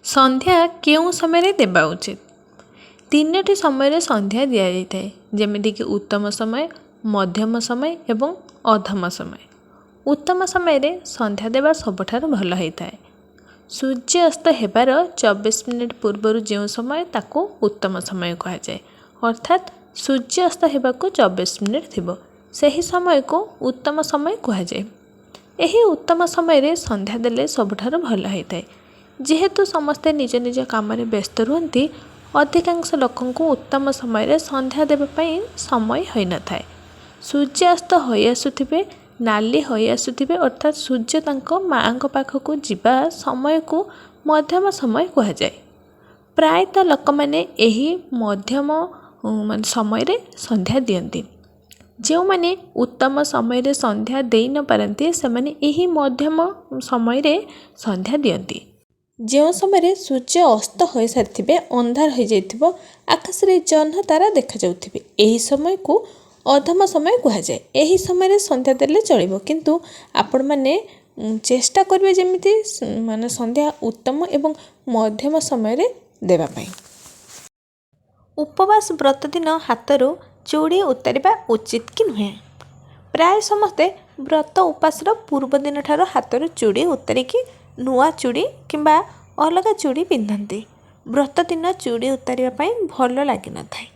संध्या केउं समय देबा उचित? तीनोटी समय संध्या दि जाए जमीक उत्तम समय, मध्यम समय एवं अधम समय। उत्तम समय संध्या देवा सबठार भल होता है। सूर्य अस्त हेबार 24 मिनिट पूर्वर जो समय ताको उत्तम समय कह जाए, अर्थात सूर्य अस्त हेबाकू 24 मिनिट थिबो सही समय को उत्तम समय कह जाए। यही उत्तम समय संध्या देले सबठार भल होता है। जेहेतु समस्ते निज निज काम व्यस्त रुहति, अधिकांश लोकंकु उत्तम समय संध्या देवाई समय हो न थाए। सूर्यास्त हो आसुथिबे, नाली हो आसुथिबे, अर्थात सूर्य तांको माँ पाखक जीवा समय को मध्यम समय कह जाए। प्रायतः लोक मैंने यही मध्यम समय संध्या दियंती। जो मैंने उत्तम समय संध्या दे न पारती से माने यही मध्यम समय संध्या दियंती। जो समय सूर्य अस्त हो सारी अंधार हो जाइथिबो, आकाश रे जह्न तारा देखा जाउथिबे, एही समय को अधम समय कह जाए। यही समय संध्या देले चलिबो, किंतु आपण माने चेष्टा करिवे जेमिति माने संध्या उत्तम एवं मध्यम समय देबा पई। उपवास व्रत दिन हाथरू चूड़ी उतारिबा उचित कि नुहे? प्राय समस्ते व्रत उपासर पूर्व दिन ठार हाथरू चूड़ी उतारिकी नुआ चूड़ी किंबा अलग चूड़ी पिंधती। व्रत दिन चूड़ी उतारिबा पई भल लगी न थाए,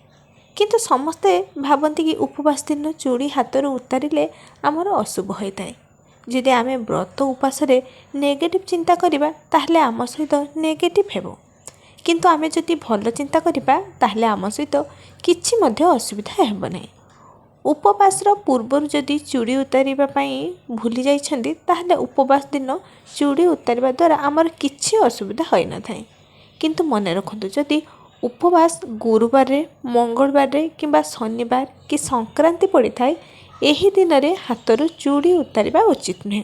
किंतु समस्ते भावती कि उपवास दिन चूड़ी हाथरू उतारिले आमर अशुभ होता है। जदि आमे व्रत उपासरे नेगेटिव चिंता करिबा ताहले आम सहित नेगेटिव हेबो, किंतु आमे जदि भल चिंता करिबा ताहले आम सहित किछि मध्य असुविधा हेबो नै। उपवासर पूर्वर जदि चूड़ी उतारिबा पई भूली जाइछन्ति ताहले उपवास दिन चूड़ी उतारिबा द्वारा आमर किछि असुविधा होई न थाए। किंतु मन रखंतु जदि उपवास गुरुवार, मंगलवार किंबा शनिवार कि संक्रांति पड़ी थाए, एही दिन रे हाथरू चूड़ी उतारिबा उचित नुहे।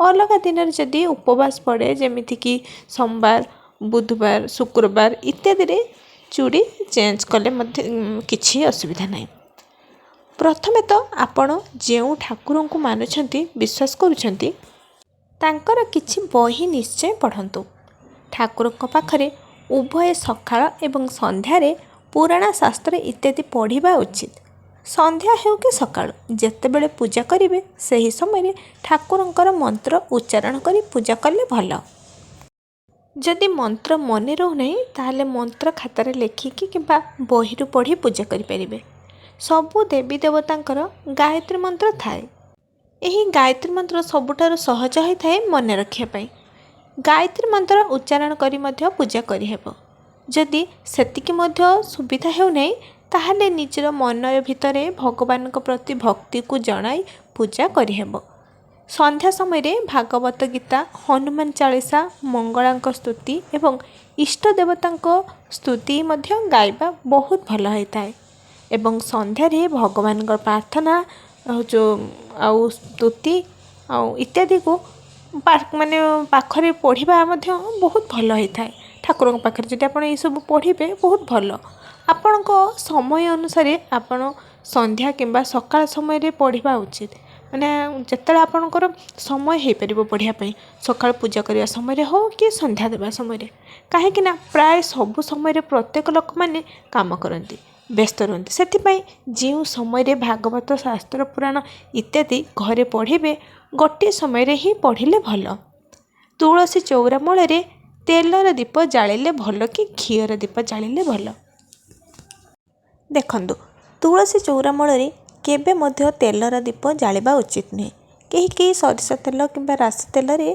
अलग दिन जदि उपवास पड़े जेमिति कि सोमवार, बुधवार, शुक्रवार इत्यादि रे चूड़ी चेंज कले मध्य किछि असुविधा नहीं। प्रथमे तो आपण जेउ ठाकुर को मानुछंती, विश्वास करूछंती, तांकर किछि बही निश्चय पढ़ंतु। ठाकुर पाखरे उभय सकाळ एवं संध्यारे पुराण शास्त्र इत्यादि पढ़िबा उचित। संध्या हेउ कि सकाळ जेतेबेले पूजा करिवे सही समय ठाकुरंकर मंत्र उच्चारण करी पूजा कले भल। जदि मंत्र मने रहु नहीं ताहले मंत्र खातारे लेखिकी किंबा बहिरु पढ़ी पूजा करि परिबे। सबु देवी देवतांकर गायत्री मंत्र थाए। यही गायत्री मंत्र सबुठारु सहज होता है मन रखिया पई। गायत्री मंत्र उच्चारण करी मध्य पूजा करि हेबो। जदि सेतिकी मध्य सुविधा हेउ नहीं ताहले निजर मन भितरे भगवान प्रति भक्ति को जणाई पूजा करि हेबो। संध्या समय भागवत गीता, हनुमान चालीसा, मंगलांक स्तुति एवं इष्ट देवतांक स्तुति मध्य गाइबा बहुत भल होता है। एवं संध्यारे भगवान प्रार्थना जो आउ स्तुति आउ इत्यादि को माने पाखरे पढ़िबा मध्य बहुत भल होता है। ठाकुर पाखरे जदि आपण ये सब पढ़िबे बहुत भल। आपण समय अनुसार आपण संध्या किंबा सकाळ समय पढ़िबा उचित। माने जतले आपणकर समय हो पार पढ़ाई, सकाळ पूजा करने समय हो कि संध्या देवा समय, कहीं प्राय सबु समय प्रत्येक लोक मैंने काम करती, व्यस्त रुहति। से जो समय भागवत शास्त्र पुराण इत्यादि घरे पढ़े गोटे समय ही पढ़िले भल। तुलसी चौरा मूल तेलर दीप जालिले भल कि घीर दीप जालिले भल? देखंतु तुलसी चौरा मूल केबे मध्य तेलर दीप जालिबा उचित नुहे। कहीं कहीं सरिषा तेल किंबा राशि तेल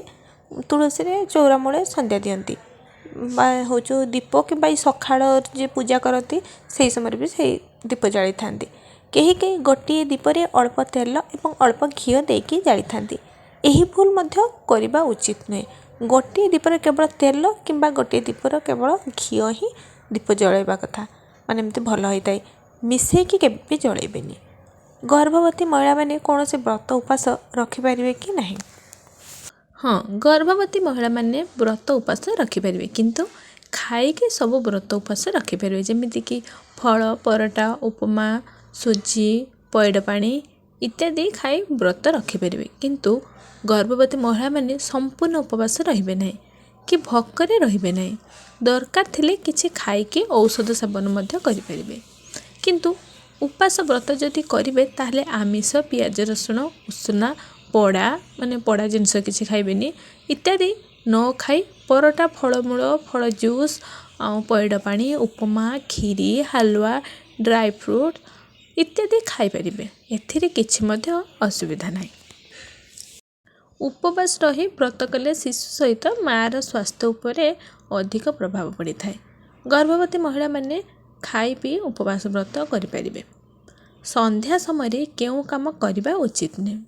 तुलसी चौरा मूल संध्या दियंती हूँ दीप कि सकाळ जे पूजा करती से समय भी से दीप जाली था। कहीं कहीं गोटे दीपरे अल्प तेल और अल्प घी देकी जाली था। यही भूल मध्य करबा उचित नुहे। गोटे दीपर केवल तेल किंबा गोटे दीपर केवल घी ही दीप जलैबा कथा, माने एमती भल होता है। मिसेकी केबे भी जलैबेनी। गर्भवती महिला माने कौन से व्रत उपास रखिपारे कि नहीं? हाँ, गर्भवती महिला माने व्रत उपास रखिपारे, किंतु खाइके सब व्रत उपास रखिपारे। जमीक फल, परोटा, उपमा, सुजी, पैड पानी इत्यादि खाई व्रत रखिपारे, किंतु गर्भवती महिला माने संपूर्ण उपवास रहिबे नहीं। कि भोकरे रहिबे नहीं। दरकार थिले किछि खाइके औषध सेवन मध्य करिपारिबे। किंतु उपास व्रत जदि करिबे ताहले आमिष पियाज रसुण उषुना पड़ा माने पड़ा जिनस किछि खाइबेनी इत्यादि न खाई परोटा फलमूल फल जूस पैड पानी उपमा खीरी हलवा ड्राई फ्रूट इत्यादि खाइपारिबे। एथिरे किछि मध्य असुविधा नाही। उपवास रही व्रत कले शिशु सहित मार स्वास्थ्य उपरे अधिक प्रभाव पड़ी थाए। गर्भवती महिला माने खाई पी उपवास व्रत करिपारिबे। संध्या समय केउ काम करिबा उचित नहीं।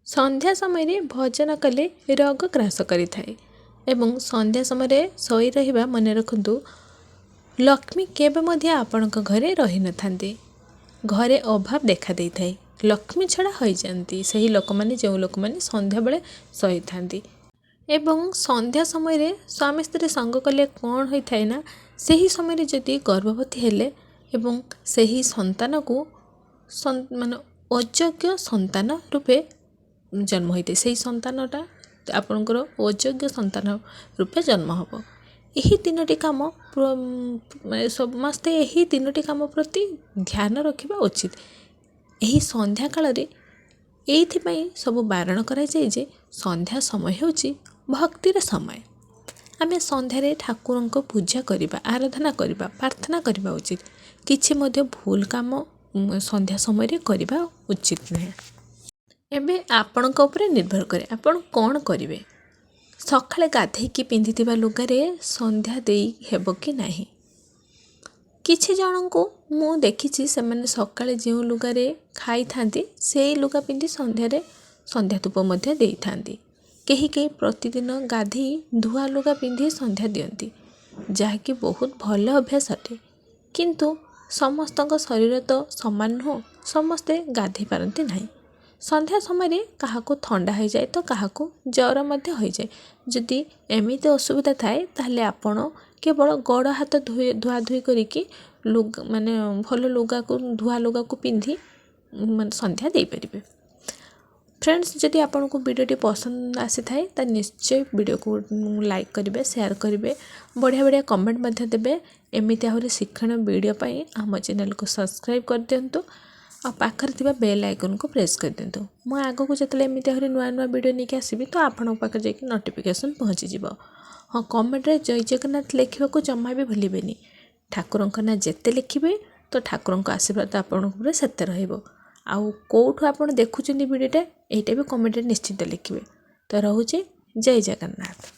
संध्या समय भोजन कले रोग ग्रास करिथाए एवं संध्या समय शोई रहिबा मने रखंतु लक्ष्मी केबे मध्य आपणक घरे रही न थांते। घरे अभाव देखा देई थाए। लक्ष्मी छड़ा होई जानती सही लोक माने जो लोक माने संध्या बेले शोई थांती एवं संध्या समय स्वामी स्त्री संग कले कौन होई थाए ना सही समय जदि गर्भवती हेले एवं सही संतान को माने अयोग्य संतान रूपे जन्म होते से संतानटा आपणकर अयोग्य संतान रूपे जन्म हम। यही तीनोटी काम समस्ते यही तीनोटी काम प्रति ध्यान रखा उचित। यही संध्या काल एइथिपाई सब बारण करा जाय जे संध्या समय होची भक्तिर समय। आमे संध्यारे ठाकुरन को पूजा करिबा आराधना करिबा प्रार्थना करिबा उचित। किछि मध्य भूल काम संध्या समय रे करिबा उचित नहीं। एबे आपणक उपरे निर्भर करे आपण कौन करिवे। सकाळे गाधेइकी पिंधिथिबा लुगारे संध्या देई हेबो कि नाही। किछि जनंको मु देखिछि से माने सकाळे जेउ लुगारे खाई थांती सेई लुगा पिंधि संध्यारे संध्या धूप मध्य देई थांती। केही केही प्रतिदिन गाधी धुआ लुगा पिंधि संध्या दियंती जहाँकि बहुत भल अभ्यास अटे। किंतु समस्तक शरीर तो समान नुह समस्ते गाधे पारती नहीं। संध्या समय काहाको थंडा हो जाए तो काहाको ज्वर मध्य हो जाए। जदि एमिति असुविधा थाए ताहले आपण केवल गड़ हाथ धुआ धुई करिकी लुगा माने भल लुगा को धुआ लुगा को पिंधि माने संध्या दे परिबे। फ्रेंड्स जदि आपन को वीडियोटी पसंद आसी थाए ता निश्चय वीडियो को लाइक करिवे शेयर करिवे बढ़िया बढ़िया कमेंट मध्य देबे। एमिति आहुरी शिक्षण वीडियो पाई हम चैनल को सब्सक्राइब कर दियंतु आ पाखर थिबा बेल आइकन को प्रेस कर दियंतु। मो आगो को जतले एमिति आहुरी नुआ नुआ वीडियो नेके आसीबी तो आपन पाखर जाके नोटिफिकेशन पहुंची जिवो। हाँ कमेंट रे जय जगन्नाथ लिखिबा को जम्मा भी भूलिबेनी। ठाकुरंक ना जेते लिखिबे तो ठाकुरंक आशीर्वाद आपन ऊपर सेते रहइबो। आउ कोठु आपन देखुचंदी वीडियोटा एटा भी कमेंट रे निश्चित लिखिबे। तो रहूची जय जगन्नाथ।